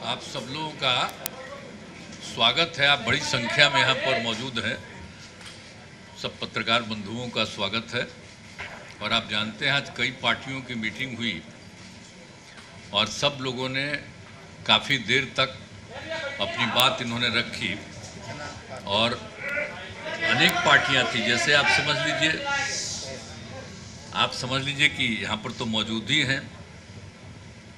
आप सब लोगों का स्वागत है। आप बड़ी संख्या में यहाँ पर मौजूद हैं। सब पत्रकार बंधुओं का स्वागत है। और आप जानते हैं आज कई पार्टियों की मीटिंग हुई और सब लोगों ने काफ़ी देर तक अपनी बात इन्होंने रखी और अनेक पार्टियां थी। जैसे आप समझ लीजिए कि यहाँ पर तो मौजूद ही हैं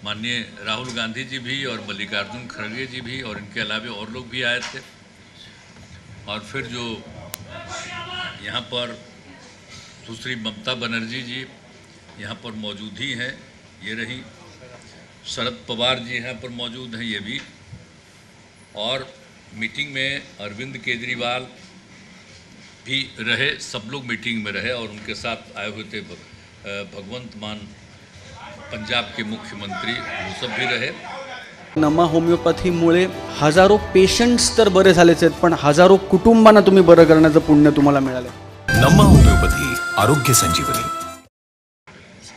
माननीय राहुल गांधी जी भी और मल्लिकार्जुन खड़गे जी भी, और इनके अलावा और लोग भी आए थे। और फिर जो यहाँ पर सुश्री ममता बनर्जी जी यहाँ पर मौजूद ही हैं, ये रही। शरद पवार जी यहाँ पर मौजूद हैं, ये भी। और मीटिंग में अरविंद केजरीवाल भी रहे, सब लोग मीटिंग में रहे। और उनके साथ आए हुए थे भगवंत मान, पंजाब के मुख्यमंत्री, वो सब भी रहे। नमा होमिओपॅथीमुळे हजारो पेशंट्स तर बरे झालेच आहेत, पण हजारो कुटुंबांना तुम्ही बरं करण्याचं पुण्य तुम्हाला मिळाले। नमा होमिओपॅथी, आरोग्य संजीवनी।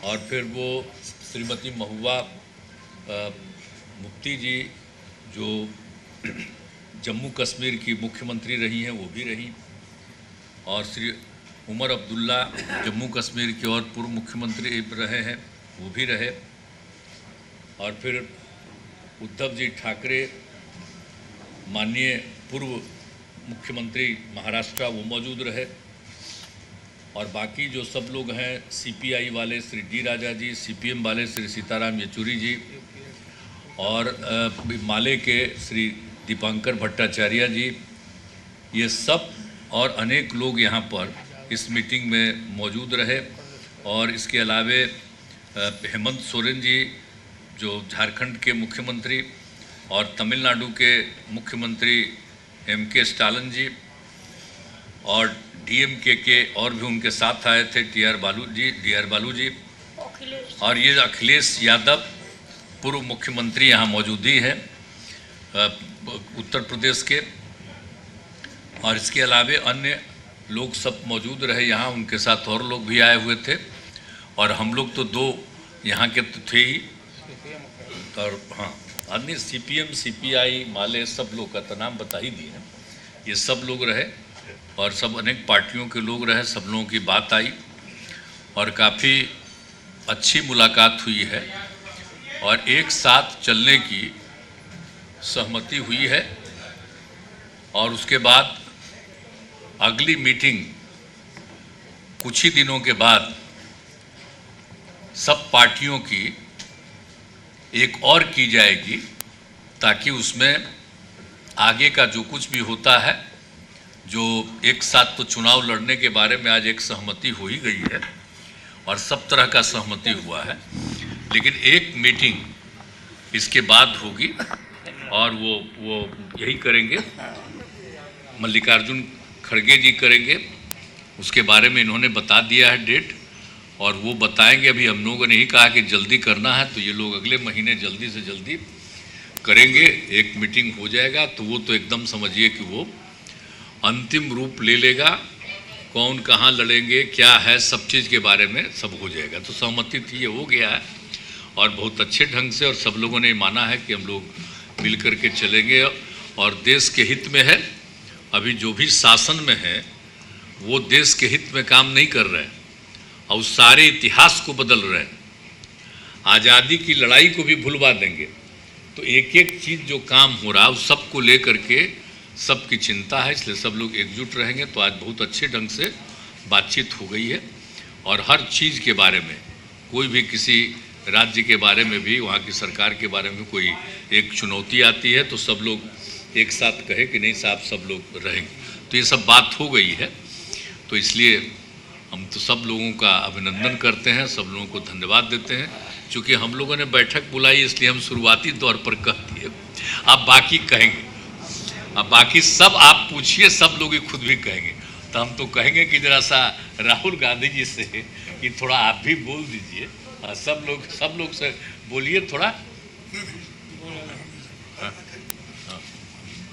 और फिर वो श्रीमती महुआ मुफ्ती जी जो जम्मू कश्मीर की मुख्यमंत्री रही हैं, वो भी रही। और श्री उमर अब्दुल्ला जम्मू कश्मीर के और पूर्व मुख्यमंत्री रहे हैं, वो भी रहे। और फिर उद्धव जी ठाकरे माननीय पूर्व मुख्यमंत्री महाराष्ट्र, वो मौजूद रहे। और बाकी जो सब लोग हैं, सीपीआई वाले श्री डी राजा जी, सीपीएम वाले श्री सीताराम येचुरी जी, और माले के श्री दीपांकर भट्टाचार्य जी, ये सब और अनेक लोग यहाँ पर इस मीटिंग में मौजूद रहे। और इसके अलावे हेमंत सोरेन जी जो झारखंड के मुख्यमंत्री, और तमिलनाडु के मुख्यमंत्री एमके स्टालिन जी, और डीएमके के और भी उनके साथ आए थे डी आर बालू जी, और ये अखिलेश यादव पूर्व मुख्यमंत्री यहाँ मौजूद ही हैं उत्तर प्रदेश के। और इसके अलावे अन्य लोग सब मौजूद रहे यहाँ, उनके साथ और लोग भी आए हुए थे। और हम लोग तो दो यहाँ के तो थे ही, और हाँ, अन्य सीपीएम, सीपीआई, माले, सब लोग का तो नाम बता ही दिए हैं। ये सब लोग रहे और सब अनेक पार्टियों के लोग रहे, सब लोगों की बात आई और काफ़ी अच्छी मुलाकात हुई है और एक साथ चलने की सहमति हुई है। और उसके बाद अगली मीटिंग कुछ ही दिनों के बाद सब पार्टियों की एक और की जाएगी, ताकि उसमें आगे का जो कुछ भी होता है, जो एक साथ तो चुनाव लड़ने के बारे में आज एक सहमति हो ही गई है और सब तरह का सहमति हुआ है, लेकिन एक मीटिंग इसके बाद होगी और वो यही करेंगे, मल्लिकार्जुन खड़गे जी करेंगे। उसके बारे में इन्होंने बता दिया है डेट, और वो बताएंगे। अभी हम लोगों ने ही कहा कि जल्दी करना है, तो ये लोग अगले महीने जल्दी से जल्दी करेंगे, एक मीटिंग हो जाएगा। तो वो तो एकदम समझिए कि वो अंतिम रूप ले लेगा, कौन कहाँ लड़ेंगे, क्या है, सब चीज़ के बारे में सब हो जाएगा। तो सहमति थी, ये हो गया है और बहुत अच्छे ढंग से, और सब लोगों ने माना है कि हम लोग मिल कर के चलेंगे और देश के हित में है। अभी जो भी शासन में है वो देश के हित में काम नहीं कर रहे हैं और सारे इतिहास को बदल रहे हैं, आज़ादी की लड़ाई को भी भुलवा देंगे। तो एक एक चीज़ जो काम हो रहा है उस सबको लेकर के सबकी चिंता है, इसलिए सब लोग एकजुट रहेंगे। तो आज बहुत अच्छे ढंग से बातचीत हो गई है और हर चीज़ के बारे में, कोई भी किसी राज्य के बारे में भी, वहाँ की सरकार के बारे में कोई एक चुनौती आती है तो सब लोग एक साथ कहे कि नहीं साहब सब लोग रहेंगे। तो ये सब बात हो गई है। तो इसलिए हम तो सब लोगों का अभिनंदन करते हैं, सब लोगों को धन्यवाद देते हैं। चूँकि हम लोगों ने बैठक बुलाई इसलिए हम शुरुआती तौर पर कह दिए, आप बाकी कहेंगे, अब बाकी सब आप पूछिए, सब लोग ही खुद भी कहेंगे। तो हम तो कहेंगे कि जरा सा राहुल गांधी जी से कि थोड़ा आप भी बोल दीजिए, सब लोग से बोलिए थोड़ा,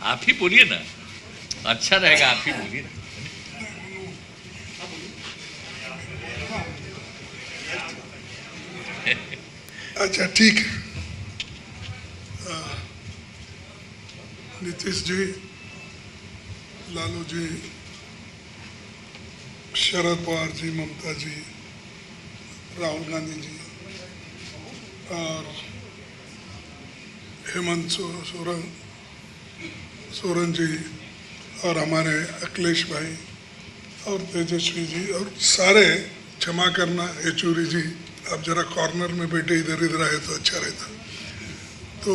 आप ही बोलिए ना, अच्छा रहेगा, आप ही बोलिए। अच्छा ठीक है। नीतीश जी, लालू जी, शरद पवार जी, ममता जी, राहुल गांधी जी और हेमंत सोरेन जी और हमारे अखिलेश भाई और तेजस्वी जी और सारे, क्षमा करना येचूरी जी, आप जरा कॉर्नर में बैठे इधर इधर आए तो अच्छा रहता। तो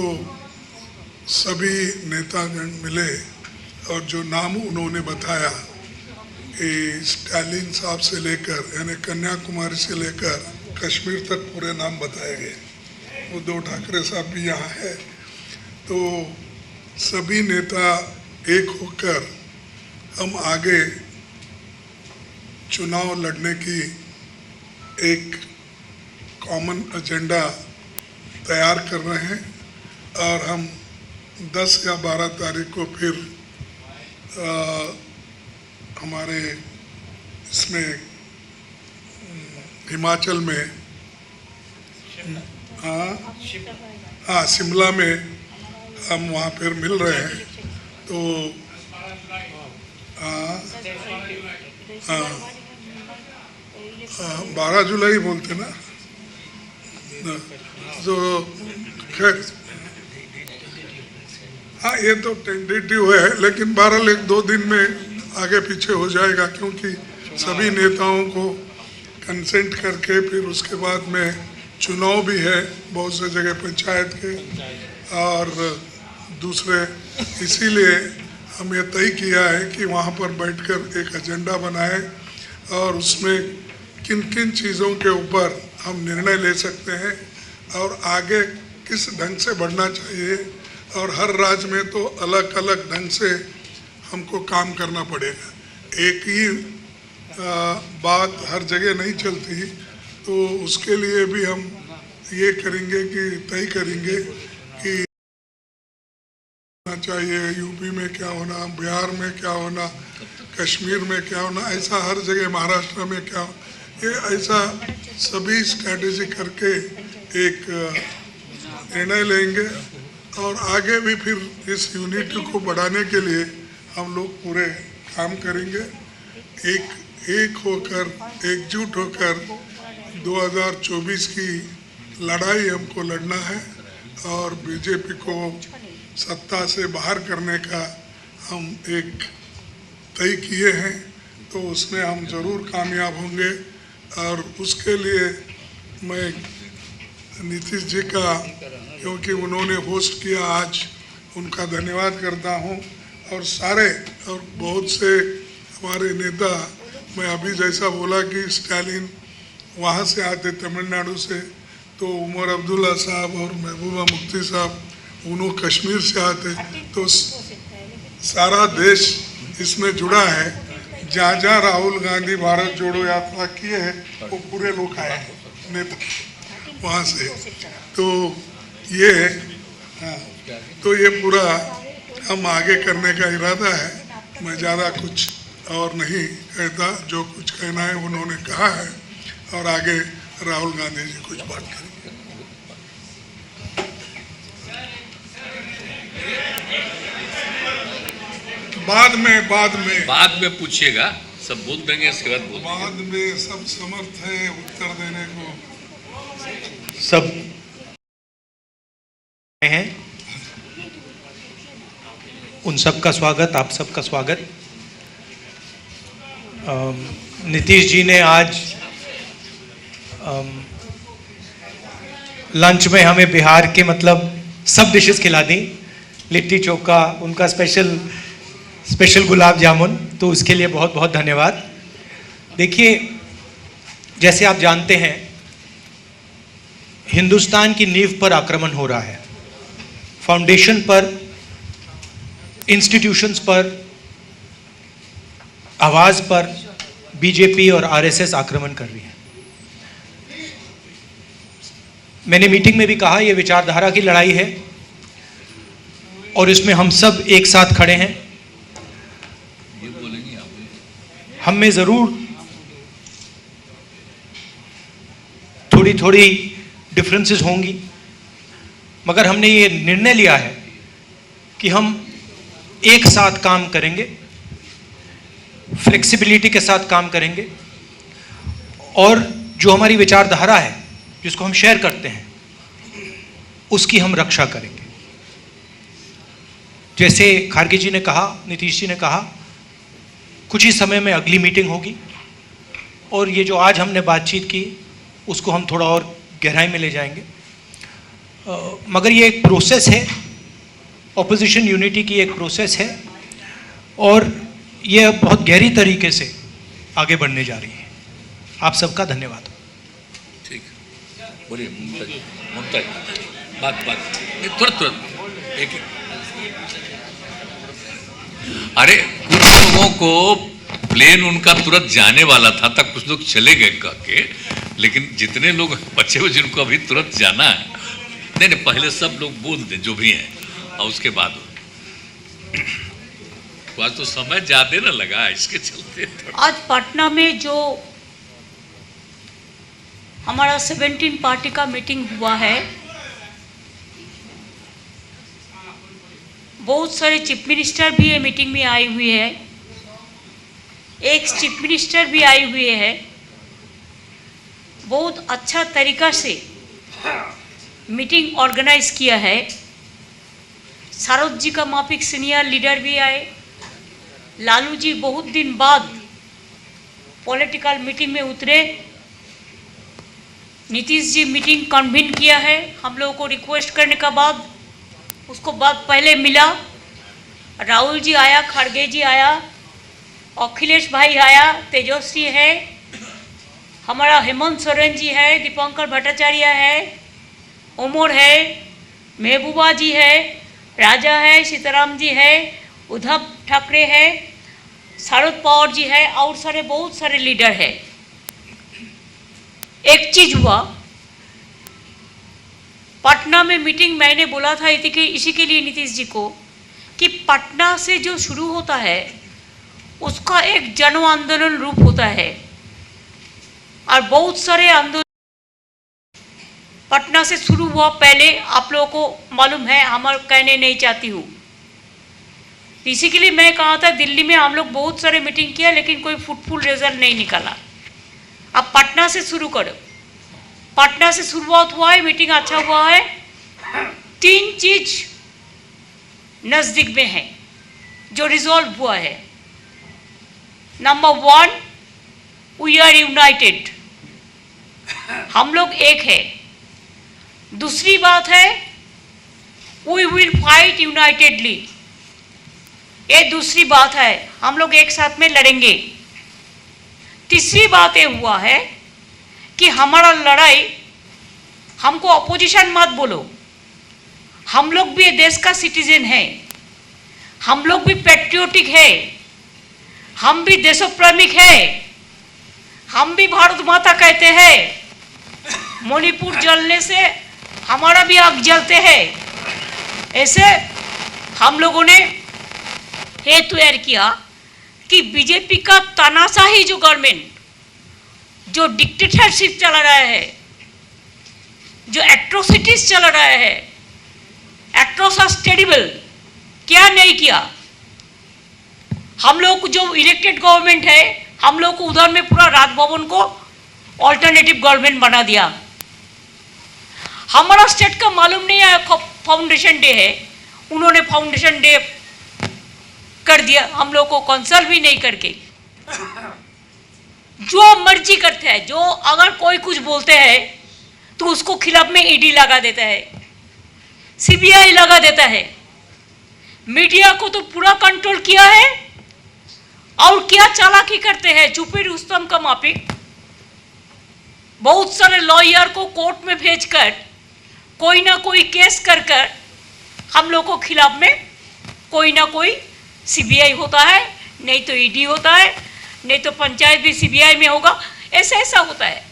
सभी नेतागण मिले और जो नाम उन्होंने बताया कि स्टालिन साहब से लेकर यानी कन्याकुमारी से लेकर कश्मीर तक पूरे नाम बताए गए। उद्धव ठाकरे साहब भी यहाँ है। तो सभी नेता एक होकर हम आगे चुनाव लड़ने की एक कॉमन एजेंडा तैयार कर रहे हैं और हम 10 या 12 तारीख को फिर हमारे इसमें हिमाचल में शिमला में हम वहाँ फिर मिल रहे हैं। तो 12 जुलाई बोलते ना, तो खैर हाँ ये तो टेंटेटिव है, लेकिन 12 एक 2 दिन में आगे पीछे हो जाएगा, क्योंकि सभी नेताओं को कंसेंट करके फिर उसके बाद में चुनाव भी है बहुत से जगह पंचायत के और दूसरे। इसीलिए हम ये तय किया है कि वहाँ पर बैठकर एक एजेंडा बनाए और उसमें किन किन चीज़ों के ऊपर हम निर्णय ले सकते हैं और आगे किस ढंग से बढ़ना चाहिए। और हर राज्य में तो अलग अलग ढंग से हमको काम करना पड़ेगा, एक ही बात हर जगह नहीं चलती। तो उसके लिए भी हम ये करेंगे कि तय करेंगे कि चाहिए यूपी में क्या होना, बिहार में क्या होना, कश्मीर में क्या होना, ऐसा हर जगह, महाराष्ट्र में क्या हो, ये ऐसा सभी स्ट्रैटेजी करके एक निर्णय लेंगे और आगे भी फिर इस यूनिटी को बढ़ाने के लिए हम लोग पूरे काम करेंगे। एक होकर, एकजुट होकर 2024 की लड़ाई हमको लड़ना है और बीजेपी को सत्ता से बाहर करने का हम एक तय किए हैं। तो उसमें हम ज़रूर कामयाब होंगे और उसके लिए मैं नीतीश जी का, क्योंकि उन्होंने होस्ट किया आज, उनका धन्यवाद करता हूं। और सारे और बहुत से हमारे नेता, मैं अभी जैसा बोला कि स्टालिन वहाँ से आते तमिलनाडु से, तो उमर अब्दुल्ला साहब और महबूबा मुफ्ती साहब उन्होंने कश्मीर से आते, तो सारा देश इसमें जुड़ा है। जहाँ जहाँ राहुल गांधी भारत जोड़ो यात्रा किए हैं वो पूरे लोग आए हैं नेता वहाँ से। तो ये हाँ, तो ये पूरा हम आगे करने का इरादा है। मैं ज़्यादा कुछ और नहीं कहता, जो कुछ कहना है उन्होंने कहा है और आगे राहुल गांधी जी कुछ बात करेंगे। बाद में पूछिएगा, सब बोल देंगे, इसके बाद में सब समर्थ है उत्तर देने को। सब हैं, उन सबका स्वागत, आप सबका स्वागत। नीतीश जी ने आज लंच में हमें बिहार के मतलब सब डिशेस खिला दी, लिट्टी चोखा, उनका स्पेशल गुलाब जामुन, तो उसके लिए बहुत बहुत धन्यवाद। देखिए, जैसे आप जानते हैं, हिंदुस्तान की नींव पर आक्रमण हो रहा है, फाउंडेशन पर, इंस्टीट्यूशंस पर, आवाज पर बीजेपी और आरएसएस आक्रमण कर रही है। मैंने मीटिंग में भी कहा, यह विचारधारा की लड़ाई है और इसमें हम सब एक साथ खड़े हैं। हम में जरूर थोड़ी थोड़ी डिफरेंसेस होंगी, मगर हमने ये निर्णय लिया है कि हम एक साथ काम करेंगे, फ्लेक्सिबिलिटी के साथ काम करेंगे और जो हमारी विचारधारा है जिसको हम शेयर करते हैं उसकी हम रक्षा करेंगे। जैसे खारगे जी ने कहा, नीतीश जी ने कहा, कुछ ही समय में अगली मीटिंग होगी और ये जो आज हमने बातचीत की उसको हम थोड़ा और गहराई में ले जाएंगे। मगर ये एक प्रोसेस है, ऑपोजिशन यूनिटी की एक प्रोसेस है और ये बहुत गहरी तरीके से आगे बढ़ने जा रही है। आप सबका धन्यवाद। ठीक है, बोलिए मुमताज, बात तुरंत एक अरे कुछ लोगों को प्लेन उनका तुरंत जाने वाला था, तब कुछ लोग चले गए कह के, लेकिन जितने लोग बचे हुए जिनको अभी तुरंत जाना है, नहीं पहले सब लोग बोल दें जो भी हैं और उसके बाद आज तो समय ज्यादा ना लगा इसके चलते। आज पटना में जो हमारा 17 पार्टी का मीटिंग हुआ है, बहुत सारे चीफ मिनिस्टर भी ये मीटिंग में आए हुए हैं, एक चीफ मिनिस्टर भी आए हुए हैं। बहुत अच्छा तरीका से मीटिंग ऑर्गेनाइज किया है। सारोद जी का माफिक सीनियर लीडर भी आए, लालू जी बहुत दिन बाद पॉलिटिकल मीटिंग में उतरे, नीतीश जी मीटिंग कन्वीन किया है हम लोगों को रिक्वेस्ट करने का बाद, उसको बाद पहले मिला, राहुल जी आया, खड़गे जी आया, अखिलेश भाई आया, तेजस्वी है, हमारा हेमंत सोरेन जी है, दीपंकर भट्टाचार्य है, उमर है, महबूबा जी है, राजा है, सीताराम जी है, उद्धव ठाकरे है, शरद पवार जी है और सारे बहुत सारे लीडर है। एक चीज हुआ, पटना में मीटिंग मैंने बोला था इसी के लिए नीतीश जी को कि पटना से जो शुरू होता है उसका एक जन आंदोलन रूप होता है और बहुत सारे आंदोलन पटना से शुरू हुआ। पहले आप लोगों को मालूम है, हम कहने नहीं चाहती हूँ, इसी के लिए मैं कहा था दिल्ली में हम लोग बहुत सारे मीटिंग किया लेकिन कोई फ्रूटफुल रिजल्ट नहीं निकाला। अब पटना से शुरू करो, पटना से शुरुआत हुआ है, मीटिंग अच्छा हुआ है। 3 चीज नजदीक में है जो रिजॉल्व हुआ है। नंबर 1, वी आर यूनाइटेड, हम लोग एक है। दूसरी बात है, वी विल फाइट यूनाइटेडली, ये दूसरी बात है, हम लोग एक साथ में लड़ेंगे। तीसरी बात ये हुआ है कि हमारा लड़ाई, हमको अपोजिशन मत बोलो, हम लोग भी देश का सिटीजन है, हम लोग भी पैट्रियोटिक है, हम भी देशप्रेमिक है, हम भी भारत माता कहते हैं। मणिपुर जलने से हमारा भी आग जलते हैं। ऐसे हम लोगों ने हेतु तैयार किया कि बीजेपी का तानाशाही जो गवर्नमेंट, जो डिक्टेटरशिप चला रहा है, जो एट्रोसिटीज चला रहा है, एट्रोसस टेरिबल, क्या नहीं किया। हम लोग को जो इलेक्टेड गवर्नमेंट है, हम लोग को उधर में पूरा राजभवन को ऑल्टरनेटिव गवर्नमेंट बना दिया। हमारा स्टेट का मालूम नहीं है, फाउंडेशन डे है, उन्होंने फाउंडेशन डे कर दिया, हम लोग को कंसल्ट भी नहीं करके जो मर्जी करते हैं। जो अगर कोई कुछ बोलते हैं तो उसको खिलाफ में ईडी लगा देता है, सीबीआई लगा देता है। मीडिया को तो पूरा कंट्रोल किया है और क्या चालाकी करते हैं, छुपे रुस्तम का माफिक बहुत सारे लॉयर को कोर्ट में भेजकर कोई ना कोई केस कर कर हम लोग को खिलाफ में कोई ना कोई सीबीआई होता है, नहीं तो ईडी होता है, नहीं तो पंचायत भी सीबीआई में होगा। ऐसा होता है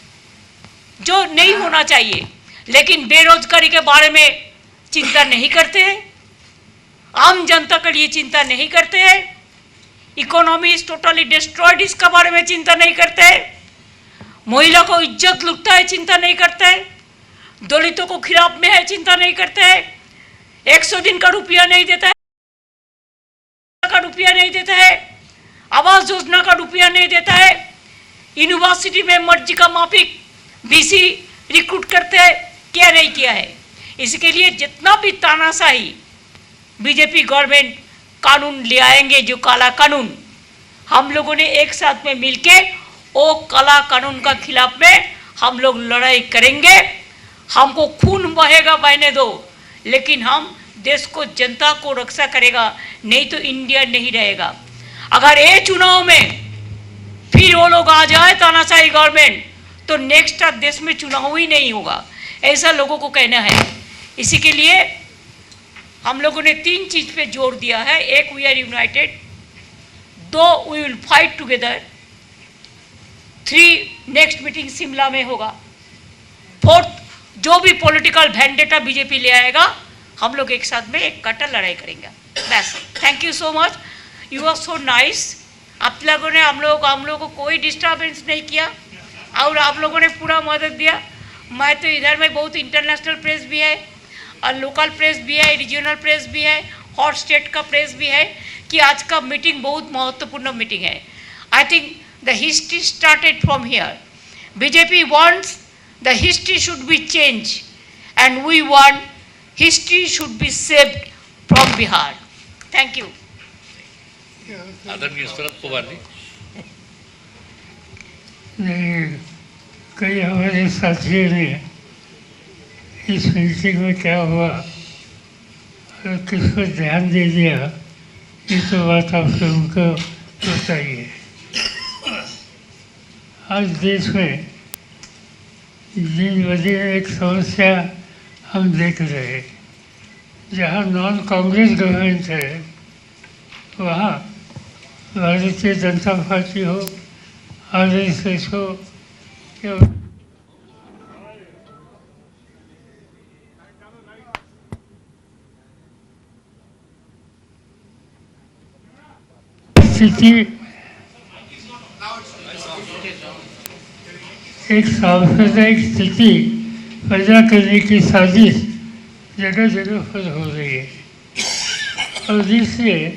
जो नहीं होना चाहिए। लेकिन बेरोजगारी के बारे में चिंता नहीं करते हैं, आम जनता के लिए चिंता नहीं करते हैं, इकोनॉमी इज टोटली डिस्ट्रॉयड इसका बारे में चिंता नहीं करते हैं, महिला को इज्जत लुटता है चिंता नहीं करते हैं, दलितों को खिलाफ में है चिंता नहीं करते हैं, 100 दिन का रुपया नहीं देता है। नहीं देता है, आवास योजना का रुपया नहीं देता है, यूनिवर्सिटी में मर्जी का माफिक बीसी रिक्रूट करते हैं, क्या नहीं किया है। इसके लिए जितना भी तानाशाही बीजेपी गवर्नमेंट कानून ले आएंगे, जो काला कानून, हम लोगों ने एक साथ में मिलके वो काला कानून का खिलाफ में हम लोग लड़ाई करेंगे। हमको खून बहेगा बहने दो, लेकिन हम देश को, जनता को रक्षा करेगा, नहीं तो इंडिया नहीं रहेगा। अगर ये चुनाव में फिर वो लोग आ जाए तानाशाही गवर्नमेंट, तो नेक्स्ट देश में चुनाव ही नहीं होगा, ऐसा लोगों को कहना है। इसी के लिए हम लोगों ने 3 चीज पे जोर दिया है। एक, we are united, 2, we will fight together, 3, next meeting Shimla में होगा, 4, जो भी पॉलिटिकल वेंडेटा बीजेपी ले आएगा, हम लोग एक साथ में एक कट्टर लड़ाई करेंगे। बस, thank you so much, you are so nice. आप लोगों ने हम लोगों को कोई डिस्टर्बेंस नहीं किया और आप लोगों ने पूरा मदद दिया। मैं तो इधर में बहुत इंटरनेशनल प्रेस भी है और लोकल प्रेस भी है, रीजनल प्रेस भी है, हॉट स्टेट का प्रेस भी है, कि आज का मीटिंग बहुत महत्वपूर्ण मीटिंग है। I think the history started from here. BJP wants the history should be change and we want history should be saved from Bihar. Thank you. आदरणीय शरद पवार जी। नहीं, कई हमारे साथियों ने इस मीटिंग में क्या हुआ और किस पर ध्यान दे दिया, ये तो बात आप लोगों को बताइए। आज देश में दिन ब दिन एक समस्या हम देख रहे हैं। जहाँ नॉन कांग्रेस गवर्नमेंट है, वहाँ भारतीय जनता पार्टी हो, RSS हो, या स्थिति एक सांप्रदायिक स्थिति पैदा करने की साजिश जगह जगह पर हो रही है और इसलिए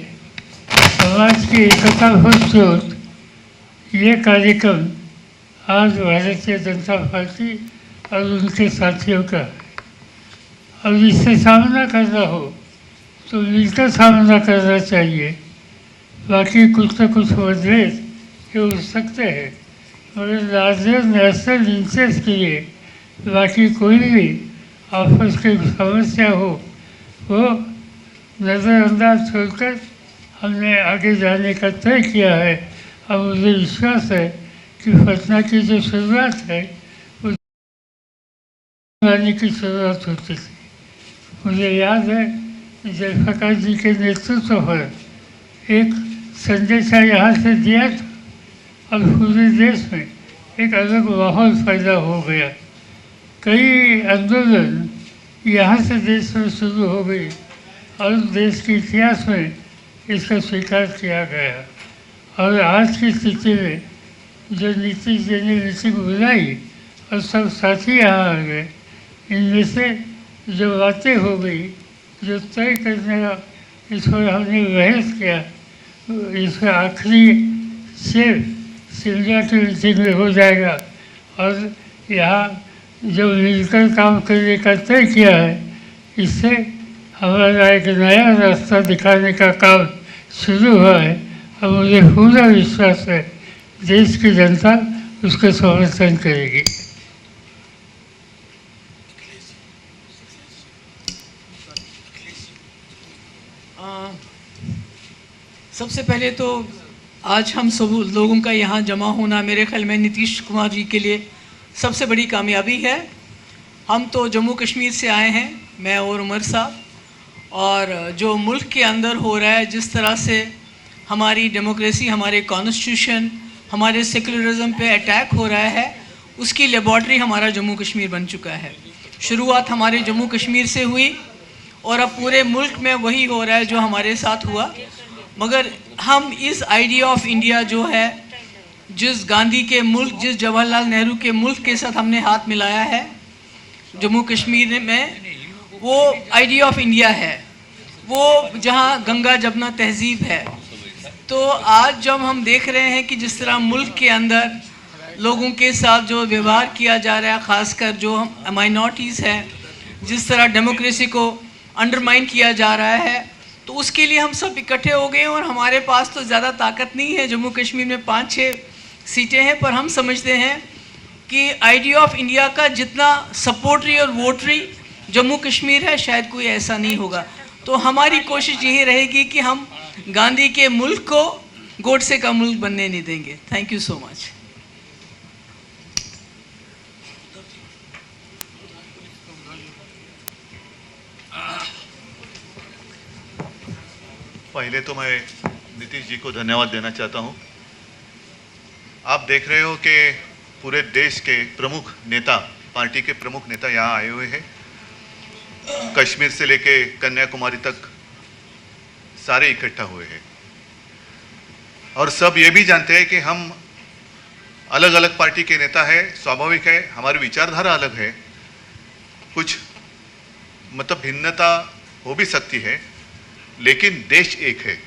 समाज की एकता पर जोर ये कार्यक्रम आज भारतीय जनता पार्टी और उनके साथियों का है। और इससे सामना करना हो तो मिलकर सामना करना चाहिए। बाकी कुछ न कुछ मतभेद ये हो सकते हैं, मगर लार्जर नेशनल इंटरेस्ट के लिए बाकी कोई भी आपस की समस्या हो वो नज़रअंदाज छोड़कर हमने आगे जाने का तय किया है। अब मुझे विश्वास है कि पटना की जो शुरुआत है वो की शुरुआत होती थी। मुझे याद है जयप्रकाश जी के नेतृत्व पर एक संदेशा यहाँ से दिया था और पूरे देश में एक अलग माहौल पैदा हो गया। कई आंदोलन यहाँ से देश में शुरू हो गई और देश के इतिहास में इसका स्वीकार किया गया। और आज की स्थिति में जो नीतीश जी ने मीटिंग बुलाई और सब साथी यहाँ आ गए, इनमें से जो बातें हो गई, जो तय करने का इस पर हमने बहस किया, इसका आखिरी शेर शिमला की मीटिंग में हो जाएगा। और यहाँ जो मिलकर काम करने का तय किया है, इससे हमारा एक नया रास्ता दिखाने का काम शुरू हुआ है और मुझे पूरा विश्वास है देश की जनता उसका समर्थन करेगी। सबसे पहले तो आज हम सब लोगों का यहाँ जमा होना मेरे ख्याल में नीतीश कुमार जी के लिए सबसे बड़ी कामयाबी है। हम तो जम्मू कश्मीर से आए हैं, मैं और उमर साहब, और जो मुल्क के अंदर हो रहा है, जिस तरह से हमारी डेमोक्रेसी, हमारे कॉन्स्टिट्यूशन, हमारे सेकुलरिज्म पे अटैक हो रहा है, उसकी लेबॉर्ट्री हमारा जम्मू कश्मीर बन चुका है। शुरुआत हमारे जम्मू कश्मीर से हुई और अब पूरे मुल्क में वही हो रहा है जो हमारे साथ हुआ। मगर हम इस आइडिया ऑफ इंडिया जो है, जिस गांधी के मुल्क, जिस जवाहरलाल नेहरू के मुल्क के साथ हमने हाथ मिलाया है जम्मू कश्मीर में, वो आइडिया ऑफ इंडिया है। वो जहाँ गंगा जमुना तहजीब है, तो आज जब हम देख रहे हैं कि जिस तरह मुल्क के अंदर लोगों के साथ जो व्यवहार किया जा रहा है, ख़ासकर जो हम माइनॉरिटीज़ हैं, जिस तरह डेमोक्रेसी को अंडरमाइन किया जा रहा है, तो उसके लिए हम सब इकट्ठे हो गए। और हमारे पास तो ज़्यादा ताकत नहीं है, जम्मू कश्मीर में 5-6 सीटें हैं, पर हम समझते हैं कि आइडिया ऑफ इंडिया का जितना सपोर्टरी और वोटरी जम्मू कश्मीर है, शायद कोई ऐसा नहीं होगा। तो हमारी कोशिश यही रहेगी कि हम गांधी के मुल्क को गोडसे का मुल्क बनने नहीं देंगे। Thank you so much. पहले तो मैं नीतीश जी को धन्यवाद देना चाहता हूं। आप देख रहे हो कि पूरे देश के प्रमुख नेता, पार्टी के प्रमुख नेता यहाँ आए हुए हैं। कश्मीर से लेके कन्याकुमारी तक सारे इकट्ठा हुए हैं और सब ये भी जानते हैं कि हम अलग अलग पार्टी के नेता हैं। स्वाभाविक है, हमारी विचारधारा अलग है, कुछ मतलब भिन्नता हो भी सकती है, लेकिन देश एक है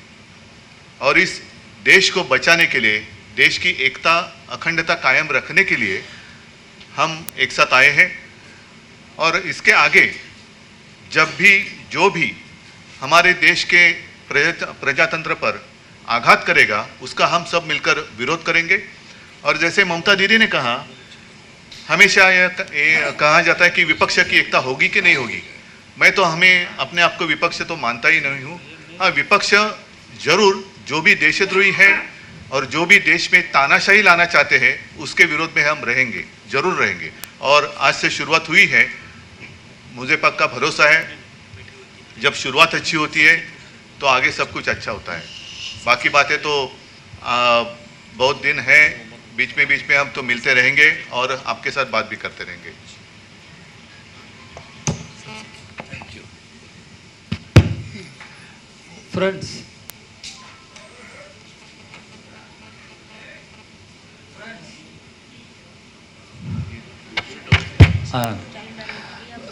और इस देश को बचाने के लिए, देश की एकता अखंडता कायम रखने के लिए हम एक साथ आए हैं। और इसके आगे जब भी जो भी हमारे देश के प्रजातंत्र पर आघात करेगा, उसका हम सब मिलकर विरोध करेंगे। और जैसे ममता दीदी ने कहा, हमेशा ये कहा जाता है कि विपक्ष की एकता होगी कि नहीं होगी। मैं तो हमें अपने आप को विपक्ष तो मानता ही नहीं हूँ। हाँ, विपक्ष जरूर जो भी देशद्रोही है और जो भी देश में तानाशाही लाना चाहते हैं, उसके विरोध में हम रहेंगे, जरूर रहेंगे। और आज से शुरुआत हुई है, मुझे पक्का भरोसा है जब शुरुआत अच्छी होती है तो आगे सब कुछ अच्छा होता है। बाकी बातें तो बहुत दिन है, बीच में हम तो मिलते रहेंगे और आपके साथ बात भी करते रहेंगे।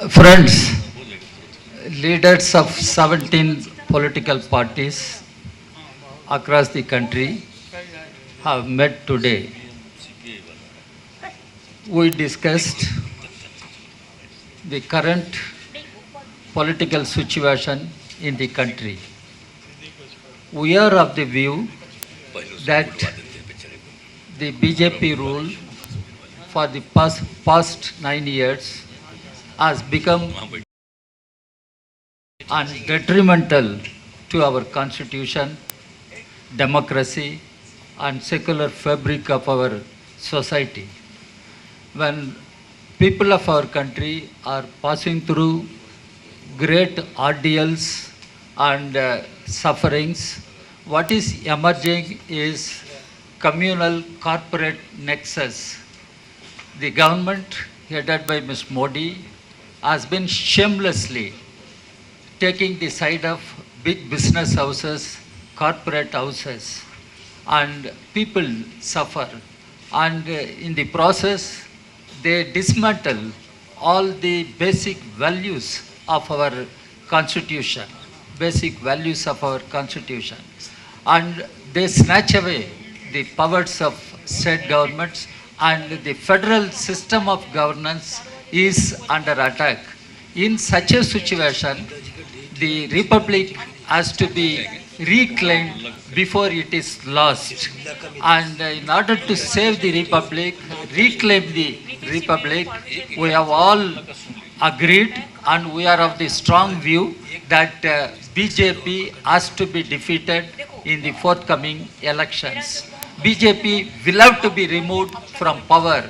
Friends, leaders of 17 political parties across the country have met today. We discussed the current political situation in the country. We are of the view that the BJP rule for the past 9 years has become detrimental to our constitution, democracy, and secular fabric of our society. When people of our country are passing through great ordeals and sufferings, what is emerging is communal corporate nexus. The government headed by Ms. Modi has been shamelessly taking the side of big business houses, corporate houses, and people suffer. And in the process, they dismantle all the basic values of our constitution, and they snatch away the powers of state governments, and the federal system of governance is under attack. In such a situation, the republic has to be reclaimed before it is lost. And in order to save the republic, reclaim the republic, we have all agreed and we are of the strong view that BJP has to be defeated in the forthcoming elections. BJP will have to be removed from power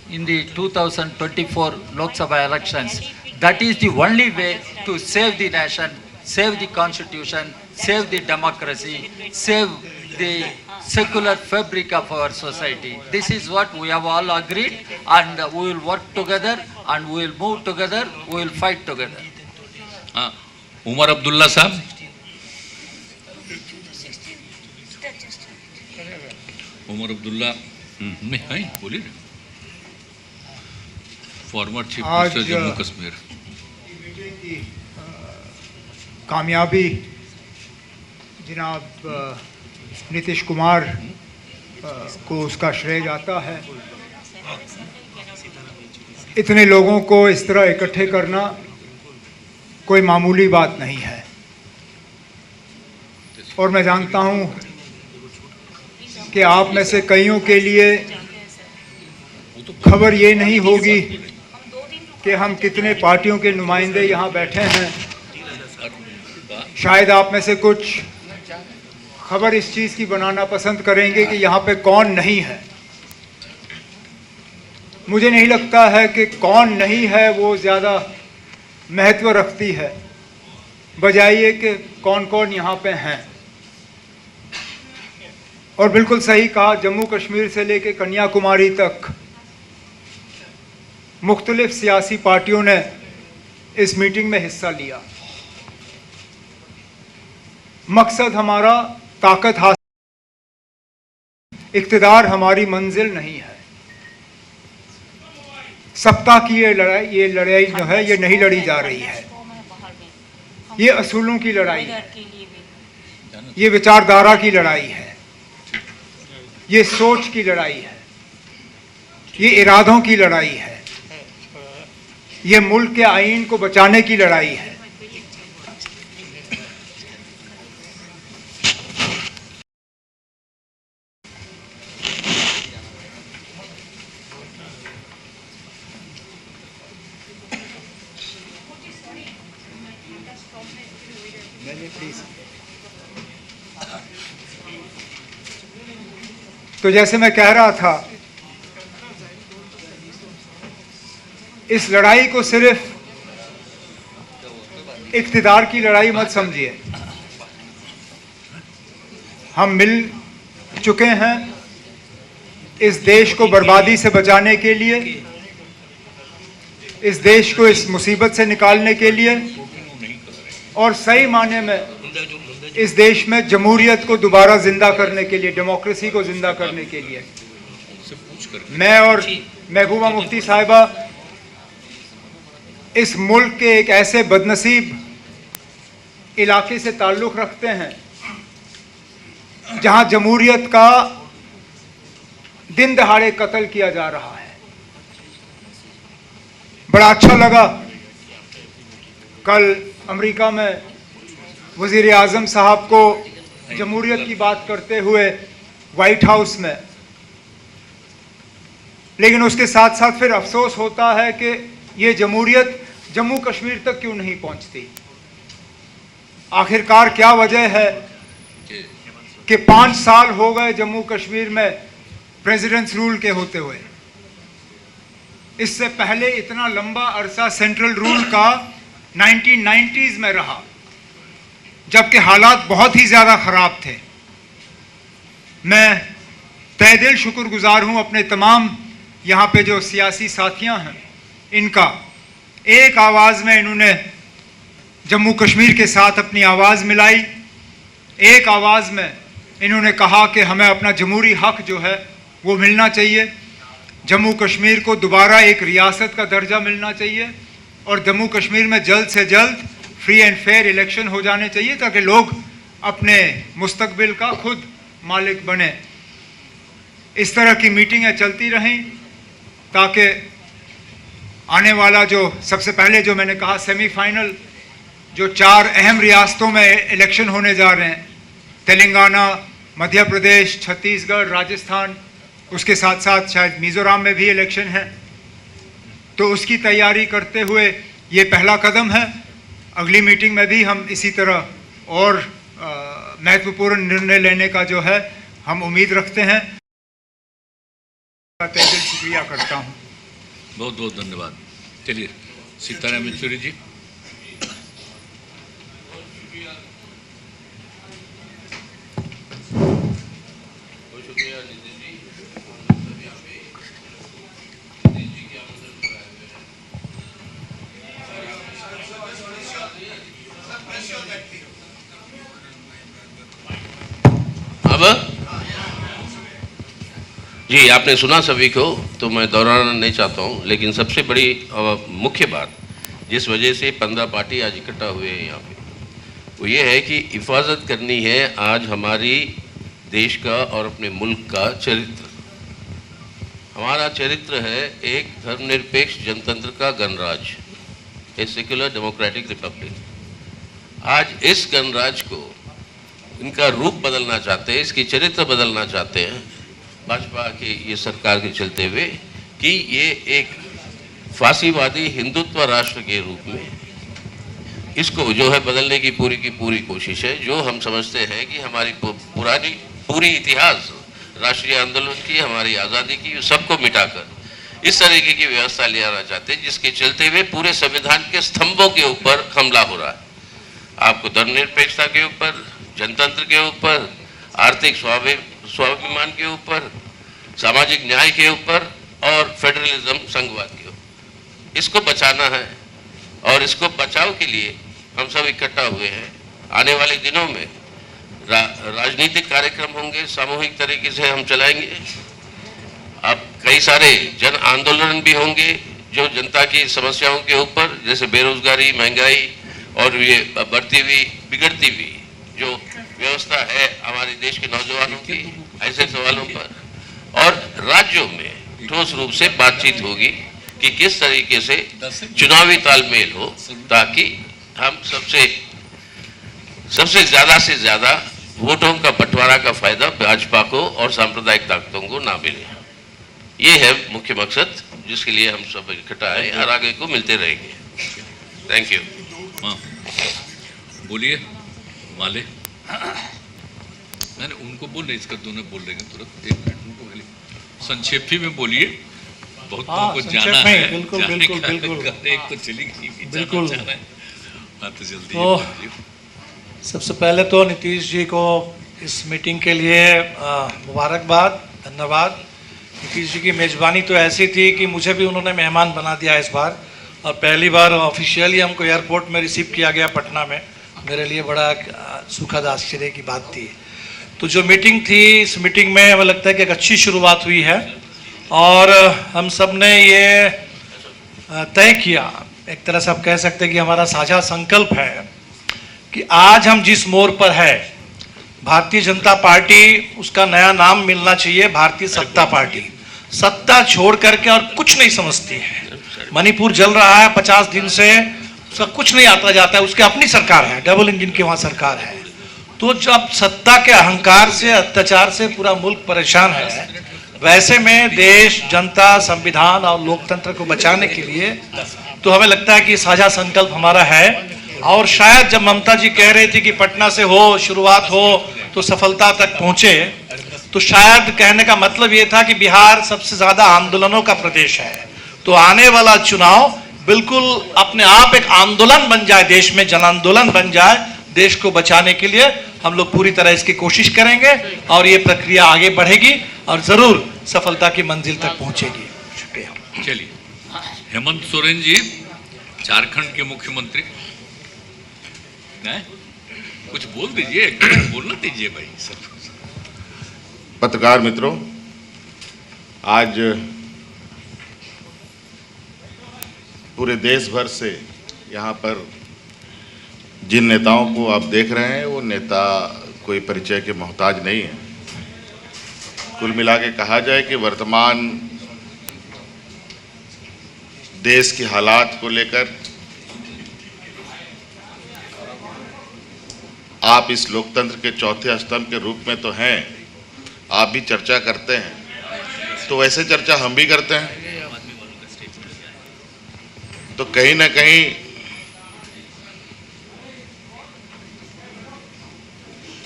in the 2024 Lok Sabha elections. That is the only way to save the nation, save the constitution, save the democracy, save the secular fabric of our society. This is what we have all agreed, and we will work together and we will move together, we will fight together. Omar Abdullah साहब। उमर अब्दुल्ला में हैं, बोलिए ना। Former chief minister Jammu Kashmir. कामयाबी जनाब नीतीश कुमार को उसका श्रेय जाता है। इतने लोगों को इस तरह इकट्ठे करना कोई मामूली बात नहीं है, और मैं जानता हूं कि आप में से कईयों के लिए खबर ये नहीं होगी कि हम कितने पार्टियों के नुमाइंदे यहाँ बैठे हैं। शायद आप में से कुछ खबर इस चीज़ की बनाना पसंद करेंगे कि यहाँ पे कौन नहीं है। मुझे नहीं लगता है कि कौन नहीं है वो ज़्यादा महत्व रखती है, बजाय ये कि कौन कौन यहाँ पे हैं। और बिल्कुल सही कहा, जम्मू कश्मीर से लेकर कन्याकुमारी तक मुख्तलिफ सियासी पार्टियों ने इस मीटिंग में हिस्सा लिया। मकसद हमारा ताकत हासिल, इक़्तिदार हमारी मंजिल नहीं है। सत्ता की ये लड़ाई जो है ये नहीं लड़ी जा रही है। ये असूलों की लड़ाई है, ये विचारधारा की लड़ाई है, ये सोच की लड़ाई है, ये इरादों की लड़ाई है, ये मुल्क के आईन को बचाने की लड़ाई है। तो जैसे मैं कह रहा था, इस लड़ाई को सिर्फ इक़्तिदार की लड़ाई मत समझिए। हम मिल चुके हैं इस देश को बर्बादी से बचाने के लिए, इस देश को इस मुसीबत से निकालने के लिए, और सही माने में इस देश में जमहूरियत को दोबारा जिंदा करने के लिए, डेमोक्रेसी को जिंदा करने के लिए। मैं और महबूबा मुफ्ती साहिबा इस मुल्क के एक ऐसे बदनसीब इलाके से ताल्लुक़ रखते हैं जहां जमहूरियत का दिन दहाड़े कत्ल किया जा रहा है। बड़ा अच्छा लगा कल अमेरिका में वज़ीर आज़म साहब को जमहूरियत की बात करते हुए वाइट हाउस में, लेकिन उसके साथ साथ फिर अफसोस होता है कि ये जमहूरियत जम्मू कश्मीर तक क्यों नहीं पहुंचती। आखिरकार क्या वजह है कि 5 साल हो गए जम्मू कश्मीर में प्रेसिडेंट्स रूल के होते हुए। इससे पहले इतना लंबा अरसा सेंट्रल रूल का 1990s में रहा, जबकि हालात बहुत ही ज़्यादा ख़राब थे। मैं तहे दिल शुक्रगुजार हूँ अपने तमाम यहाँ पे जो सियासी साथियाँ हैं, इनका एक आवाज़ में इन्होंने जम्मू कश्मीर के साथ अपनी आवाज़ मिलाई। एक आवाज़ में इन्होंने कहा कि हमें अपना जमहूरी हक जो है वो मिलना चाहिए, जम्मू कश्मीर को दोबारा एक रियासत का दर्जा मिलना चाहिए, और जम्मू कश्मीर में जल्द से जल्द फ्री एंड फेयर इलेक्शन हो जाने चाहिए ताकि लोग अपने मुस्तकबिल का खुद मालिक बने। इस तरह की मीटिंगें चलती रहें ताकि आने वाला जो सबसे पहले जो मैंने कहा सेमीफाइनल, जो 4 अहम रियासतों में इलेक्शन होने जा रहे हैं, तेलंगाना, मध्य प्रदेश, छत्तीसगढ़, राजस्थान, उसके साथ साथ शायद मिज़ोरम में भी इलेक्शन है, तो उसकी तैयारी करते हुए ये पहला कदम है। अगली मीटिंग में भी हम इसी तरह और महत्वपूर्ण निर्णय लेने का जो है हम उम्मीद रखते हैं। तहे दिल शुक्रिया करता हूँ। बहुत बहुत धन्यवाद। चलिए सीताराम येचुरी जी। जी, आपने सुना सभी को, तो मैं दोहराना नहीं चाहता हूँ, लेकिन सबसे बड़ी मुख्य बात जिस वजह से 15 पार्टी आज इकट्ठा हुए हैं यहाँ पे, वो ये है कि हिफाजत करनी है आज हमारी देश का और अपने मुल्क का चरित्र। हमारा चरित्र है एक धर्मनिरपेक्ष जनतंत्र का गणराज्य, ए सेक्युलर डेमोक्रेटिक रिपब्लिक। आज इस गणराज्य को इनका रूप बदलना चाहते हैं, इसकी चरित्र बदलना चाहते हैं भाजपा की ये सरकार के चलते हुए कि ये एक फांसीवादी हिंदुत्व राष्ट्र के रूप में इसको जो है बदलने की पूरी कोशिश है। जो हम समझते हैं कि हमारी पूरी इतिहास राष्ट्रीय आंदोलन की, हमारी आज़ादी की, सबको मिटाकर इस तरीके की व्यवस्था ले आना चाहते हैं जिसके चलते हुए पूरे संविधान के स्तंभों के ऊपर हमला हो रहा है। आपको धर्मनिरपेक्षता के ऊपर, जनतंत्र के ऊपर, आर्थिक स्वाभिमान के ऊपर, सामाजिक न्याय के ऊपर और फेडरलिज्म संघवाद के ऊपर इसको बचाना है। और इसको बचाव के लिए हम सब इकट्ठा हुए हैं। आने वाले दिनों में राजनीतिक कार्यक्रम होंगे, सामूहिक तरीके से हम चलाएंगे। अब कई सारे जन आंदोलन भी होंगे जो जनता की समस्याओं के ऊपर, जैसे बेरोजगारी, महंगाई और ये बढ़ती हुई बिगड़ती हुई जो व्यवस्था है हमारे देश के नौजवानों की, ऐसे सवालों पर। और राज्यों में ठोस रूप से बातचीत होगी कि किस तरीके से चुनावी तालमेल हो ताकि हम सबसे ज़्यादा से ज़्यादा वोटों का बंटवारा का फायदा भाजपा को और सांप्रदायिक ताकतों को ना मिले। ये है मुख्य मकसद जिसके लिए हम सब इकट्ठा आए और आगे को मिलते रहेंगे। Thank you. बोलिए माले। मैंने उनको बोल रहे, इसका दोनों बोल रहे हैं तुरंत। एक मिनट उनको खाली संक्षेप ही में बोलिए, बहुत को जाना है। बिल्कुल। एक तो चली गई, बिल्कुल। तो जल्दी तो सबसे पहले तो नीतीश जी को इस मीटिंग के लिए मुबारकबाद, धन्यवाद। नीतीश जी की मेज़बानी तो ऐसी थी कि मुझे भी उन्होंने मेहमान बना दिया इस बार, और पहली बार ऑफिशियली हमको एयरपोर्ट में रिसीव किया गया पटना में। मेरे लिए बड़ा सुखद आश्चर्य की बात थी। तो जो मीटिंग थी, इस मीटिंग में हमें लगता है कि एक अच्छी शुरुआत हुई है और हम सब ने ये तय किया, एक तरह से आप कह सकते हैं कि हमारा साझा संकल्प है कि आज हम जिस मोड़ पर है, भारतीय जनता पार्टी, उसका नया नाम मिलना चाहिए भारतीय सत्ता पार्टी। सत्ता छोड़ करके और कुछ नहीं समझती है। मणिपुर जल रहा है 50 दिन से, उसका कुछ नहीं आता जाता है, उसकी अपनी सरकार है, डबल इंजन की वहाँ सरकार है। तो जब सत्ता के अहंकार से, अत्याचार से पूरा मुल्क परेशान है, वैसे में देश, जनता, संविधान और लोकतंत्र को बचाने के लिए तो हमें लगता है कि साझा संकल्प हमारा है। और शायद जब ममता जी कह रही थी कि पटना से हो शुरुआत हो तो सफलता तक पहुंचे, तो शायद कहने का मतलब ये था कि बिहार सबसे ज्यादा आंदोलनों का प्रदेश है। तो आने वाला चुनाव बिल्कुल अपने आप एक आंदोलन बन जाए, देश में जन आंदोलन बन जाए। देश को बचाने के लिए हम लोग पूरी तरह इसकी कोशिश करेंगे और ये प्रक्रिया आगे बढ़ेगी और जरूर सफलता की मंजिल तक पहुंचेगी। शुक्रिया। चलिए, हेमंत सोरेन जी, झारखंड के मुख्यमंत्री, कुछ बोल दीजिए, बोलना दीजिए भाई सब। पत्रकार मित्रों, आज पूरे देश भर से यहाँ पर जिन नेताओं को आप देख रहे हैं, वो नेता कोई परिचय के मोहताज नहीं है। कुल मिला के कहा जाए कि वर्तमान देश के हालात को लेकर आप इस लोकतंत्र के चौथे स्तंभ के रूप में तो हैं, आप भी चर्चा करते हैं, तो वैसे चर्चा हम भी करते हैं। तो कहीं ना कहीं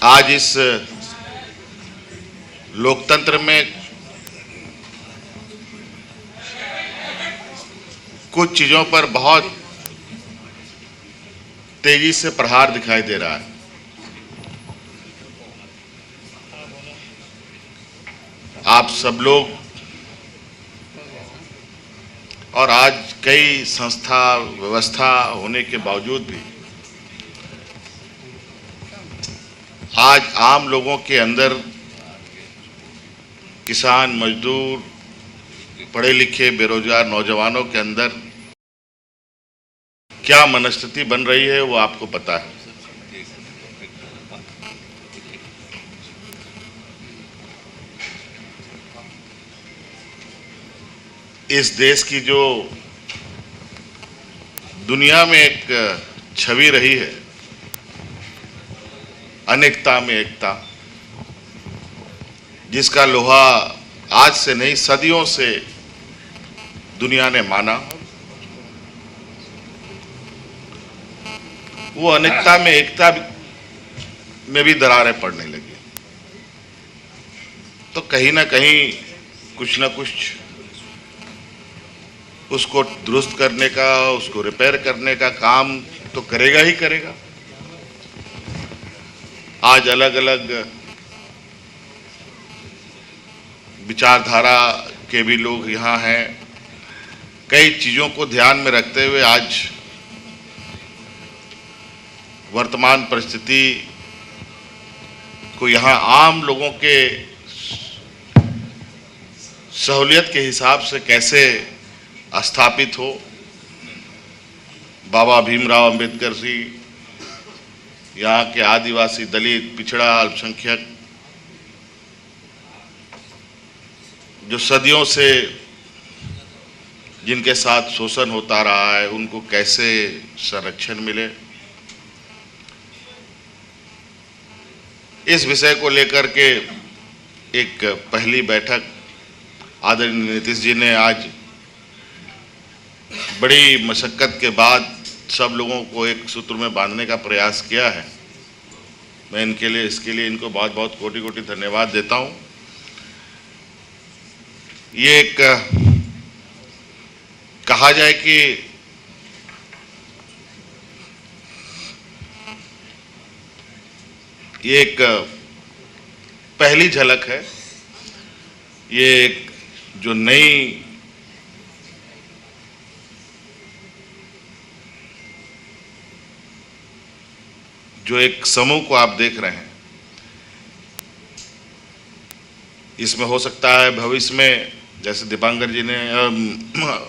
आज इस लोकतंत्र में कुछ चीजों पर बहुत तेजी से प्रहार दिखाई दे रहा है। आप सब लोग और आज कई संस्था व्यवस्था होने के बावजूद भी आज आम लोगों के अंदर, किसान, मजदूर, पढ़े लिखे, बेरोजगार नौजवानों के अंदर क्या मनस्थिति बन रही है वो आपको पता है। इस देश की जो दुनिया में एक छवि रही है, अनेकता में एकता, जिसका लोहा आज से नहीं सदियों से दुनिया ने माना, वो अनेकता में एकता में भी दरारें पड़ने लगी। तो कहीं ना कहीं कुछ ना कुछ उसको दुरुस्त करने का, उसको रिपेयर करने का काम तो करेगा ही करेगा। आज अलग अलग विचारधारा के भी लोग यहाँ हैं। कई चीज़ों को ध्यान में रखते हुए आज वर्तमान परिस्थिति को यहाँ आम लोगों के सहूलियत के हिसाब से कैसे स्थापित हो। बाबा भीमराव अंबेडकर जी, यहाँ के आदिवासी, दलित, पिछड़ा, अल्पसंख्यक जो सदियों से जिनके साथ शोषण होता रहा है, उनको कैसे संरक्षण मिले, इस विषय को लेकर के एक पहली बैठक आदरणीय नीतीश जी ने आज बड़ी मशक्कत के बाद सब लोगों को एक सूत्र में बांधने का प्रयास किया है। मैं इसके लिए इनको बहुत बहुत कोटि कोटि धन्यवाद देता हूँ। ये एक कहा जाए कि ये एक पहली झलक है। ये एक जो नई जो एक समूह को आप देख रहे हैं, इसमें हो सकता है भविष्य में, जैसे दीपांकर जी ने,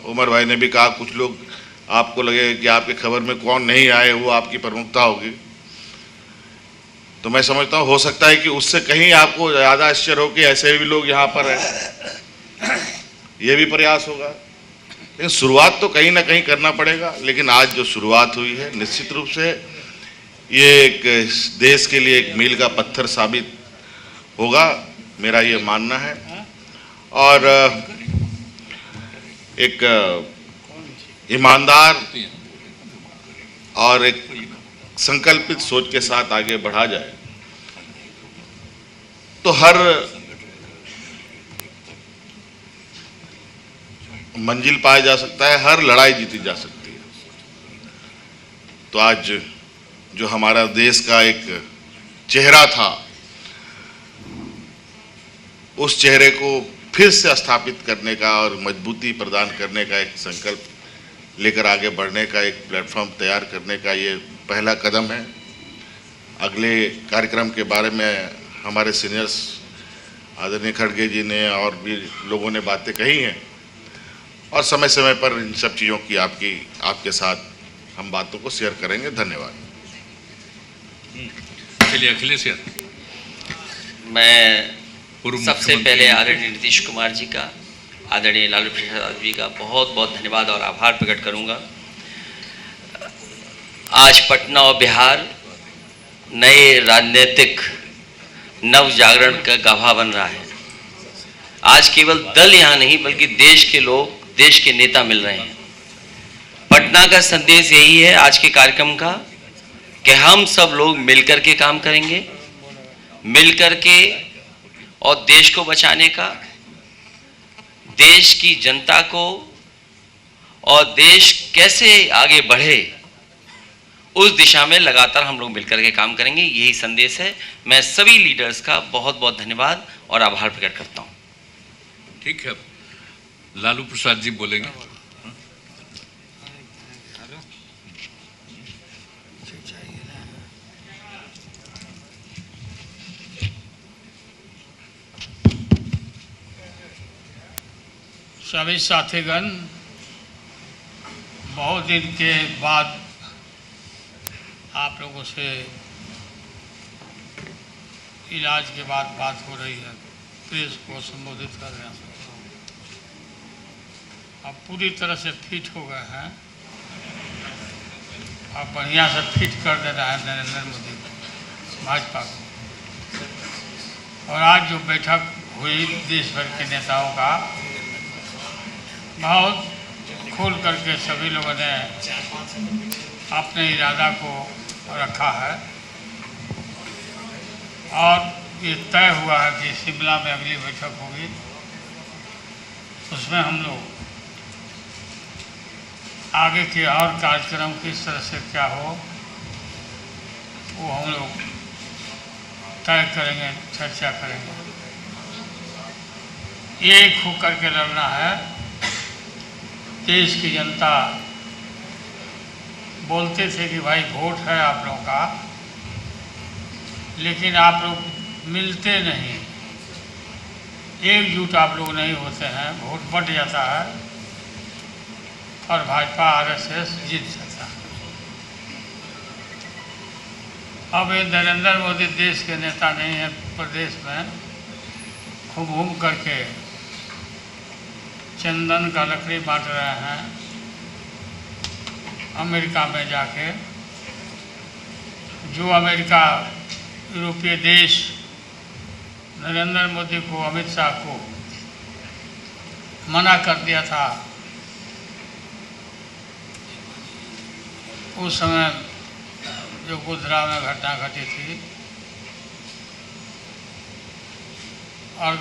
उमर भाई ने भी कहा, कुछ लोग आपको लगे कि आपके खबर में कौन नहीं आए, वो आपकी प्रमुखता होगी। तो मैं समझता हूँ हो सकता है कि उससे कहीं आपको ज़्यादा आश्चर्य हो कि ऐसे भी लोग यहाँ पर हैं। ये भी प्रयास होगा, लेकिन शुरुआत तो कहीं ना कहीं करना पड़ेगा। लेकिन आज जो शुरुआत हुई है, निश्चित रूप से ये एक देश के लिए एक मील का पत्थर साबित होगा, मेरा ये मानना है। और एक ईमानदार और एक संकल्पित सोच के साथ आगे बढ़ा जाए तो हर मंजिल पाया जा सकता है, हर लड़ाई जीती जा सकती है। तो आज जो हमारा देश का एक चेहरा था, उस चेहरे को फिर से स्थापित करने का और मजबूती प्रदान करने का एक संकल्प लेकर आगे बढ़ने का एक प्लेटफॉर्म तैयार करने का ये पहला कदम है। अगले कार्यक्रम के बारे में हमारे सीनियर्स आदरणीय खड़गे जी ने और भी लोगों ने बातें कही हैं, और समय समय पर इन सब चीज़ों की आपके साथ हम बातों को शेयर करेंगे। धन्यवाद। चलिए अखिलेश यार। मैं सबसे पहले आदरणीय नीतीश कुमार जी का, आदरणीय लालू प्रसाद जी का बहुत बहुत धन्यवाद और आभार प्रकट करूंगा। आज पटना और बिहार नए राजनीतिक नव जागरण का गवाह बन रहा है। आज केवल दल यहाँ नहीं बल्कि देश के लोग, देश के नेता मिल रहे हैं। पटना का संदेश यही है आज के कार्यक्रम का कि हम सब लोग मिलकर के काम करेंगे, मिलकर के, और देश को बचाने का, देश की जनता को, और देश कैसे आगे बढ़े उस दिशा में लगातार हम लोग मिलकर के काम करेंगे। यही संदेश है। मैं सभी लीडर्स का बहुत बहुत धन्यवाद और आभार प्रकट करता हूं। ठीक है, लालू प्रसाद जी बोलेंगे। सभी साथीगण, बहुत दिन के बाद आप लोगों से इलाज के बाद बात हो रही है, प्रेस को संबोधित कर रहे हैं। अब पूरी तरह से फिट हो गए हैं और बढ़िया से फिट कर दे रहा है नरेंद्र मोदी को, भाजपा को। और आज जो बैठक हुई देश भर के नेताओं का, बहुत खोल करके सभी लोगों ने अपने इरादा को रखा है और ये तय हुआ है कि शिमला में अगली बैठक होगी, उसमें हम लोग आगे के और कार्यक्रम किस तरह से क्या हो वो हम लोग तय करेंगे, चर्चा करेंगे। एक होकर के लड़ना है। देश की जनता बोलते थे कि भाई वोट है आप लोगों का, लेकिन आप लोग मिलते नहीं, एकजुट आप लोग नहीं होते हैं, वोट बट जाता है और भाजपा आरएसएस जीत जाता है। अब ये नरेंद्र मोदी देश के नेता नहीं है, प्रदेश में खूब घूम करके चंदन का लकड़ी बांट रहे हैं। अमेरिका में जाके जो अमेरिका यूरोपीय देश नरेंद्र मोदी को, अमित शाह को मना कर दिया था, उस समय जो गुजरात में घटना घटी थी और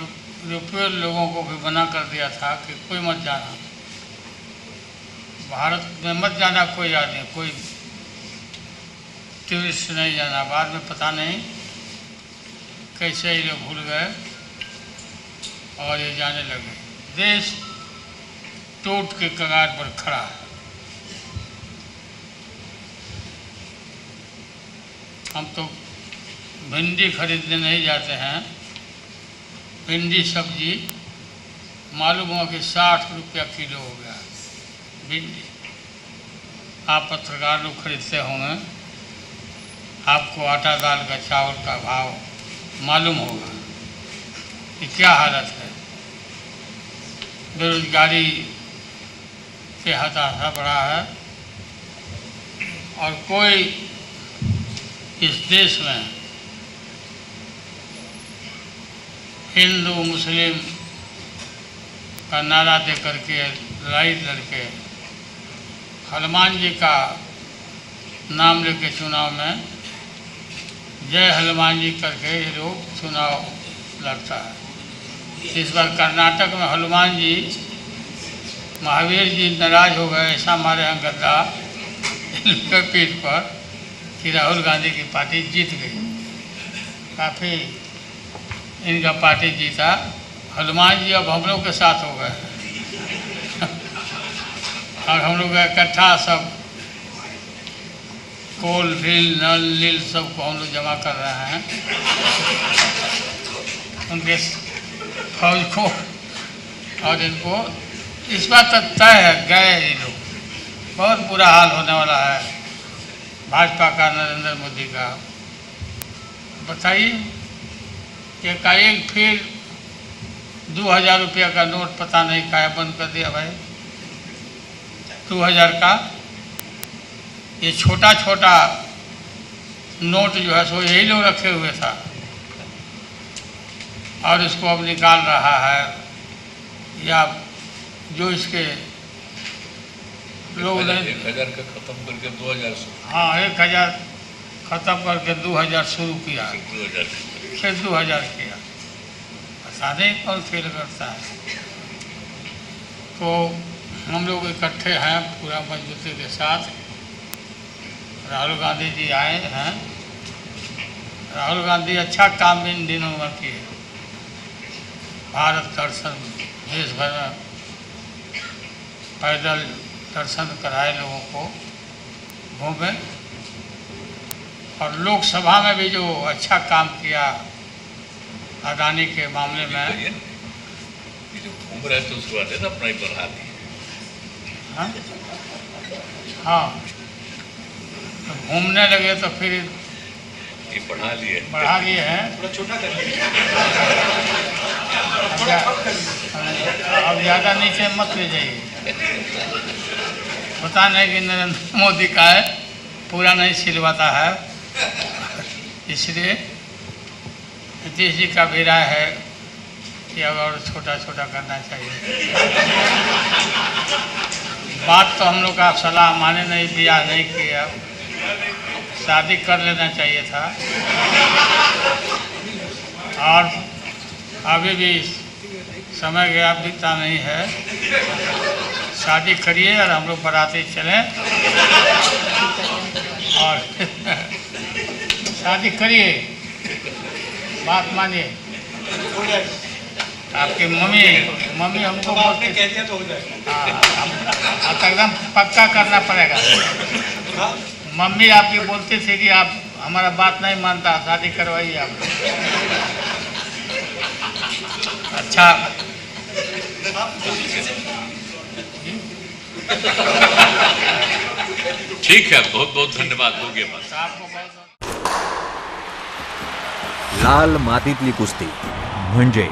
यूरोपीय लोगों को भी मना कर दिया था कि कोई मत जाना, भारत में मत जाना कोई आदमी, कोई टूरिस्ट नहीं जाना। बाद में पता नहीं कैसे ही लोग भूल गए और ये जाने लगे। देश टूट के कगार पर खड़ा है। हम तो भिंडी खरीदने नहीं जाते हैं, भिंडी सब्जी मालूम हुआ कि 60 रुपया किलो हो गया भिंडी। आप पत्रकार लोग खरीदते होंगे, आपको आटा दाल का चावल का भाव मालूम होगा कि क्या हालत है। बेरोजगारी के हताशा बढ़ा है और कोई इस देश में हिंदू मुस्लिम का नारा दे करके लड़ाई लड़के हनुमान जी का नाम लेके चुनाव में जय हनुमान जी करके ये लोग चुनाव लड़ता है। इस बार कर्नाटक में हनुमान जी, महावीर जी नाराज हो गए, ऐसा मारे हैं गद्दा इनके पीठ पर कि राहुल गांधी की पार्टी जीत गई। काफ़ी इनका पार्टी जीता। हनुमान जी अब हम लोग के साथ हो गए और हम लोग इकट्ठा सब कोल रील नल नील सबको हम लोग जमा कर रहे हैं उनके फौज को, और इनको इस बात तक तय है गए ये लोग। बहुत बुरा हाल होने वाला है भाजपा का, नरेंद्र मोदी का। बताइए एकाएक फिर 2000 रुपया का नोट पता नहीं क्या बंद कर दिया भाई। 2000 का ये छोटा छोटा नोट जो है सो यही लोग रखे हुए था और इसको अब निकाल रहा है, या जो इसके लोग 1000 का खत्म करके 2000। हाँ 1000 खत्म करके 2000 शुरू किया, फिर 2000 किया। पता नहीं कौन फेल करता है। तो हम लोग इकट्ठे हैं पूरा मजबूती के साथ। राहुल गांधी जी आए हैं। राहुल गांधी अच्छा काम इन दिनों में किए। भारत दर्शन देश भर में पैदल दर्शन कराए, लोगों को घूमे, और लोकसभा में भी जो अच्छा काम किया अदानी के मामले में। ये जो घूम रहे तो उसको ना अपना ही बढ़ा दिए। हाँ हाँ, तो घूमने लगे तो फिर ये बढ़ा लिए हैं। थोड़ा छोटा कर नहीं अब ज़्यादा नीचे मत ले जाइए। पता नहीं कि नरेंद्र मोदी का है, पूरा नहीं सिलवाता है, इसलिए नीतीश जी का भी राय है कि अब और छोटा छोटा करना चाहिए। बात तो हम लोग का सलाह माने नहीं, बियाह नहीं किया, शादी कर लेना चाहिए था। और अभी भी समय गया, बीता नहीं है, शादी करिए और हम लोग बाराती चलें और शादी करिए, बात मानिए। आपकी मम्मी हमको बोलते हाँ, तो एकदम पक्का करना पड़ेगा। मम्मी आपकी बोलती थी कि आप हमारा बात नहीं मानता, शादी करवाइए आप। अच्छा, ठीक है, बहुत बहुत धन्यवाद, हो गया बस। लाल मातीतली कुस्ती म्हणजे